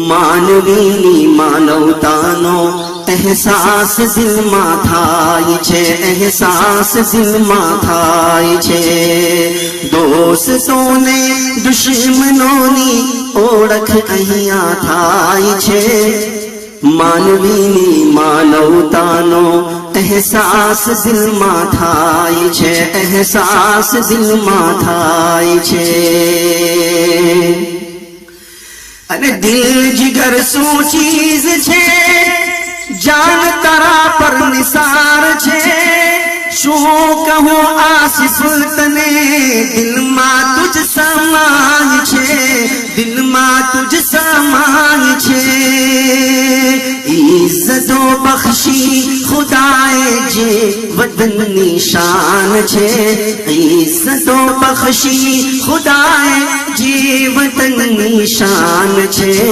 मानवीनी मानवतानो एहसास दिल में थाय छे, एहसास दिल में थाय छे। दोस्तोने दुश्मनोनी ओळख अहिया थाय छे। मानवीनी मानवतानो एहसास दिल में थाय छे, एहसास दिल में थाय छे। अरे दिल जिगर शू चीज छे, जान तारा पर निसार छे। शू कहूं आसिफ तने दिल में तुझ समाय छे, दिल में तुझ समाय छे। इज्जतो बख्शी खुदाए जे वतन निशान छे, इज्जतो बख्शी खुदाए जे वतन निशान छे।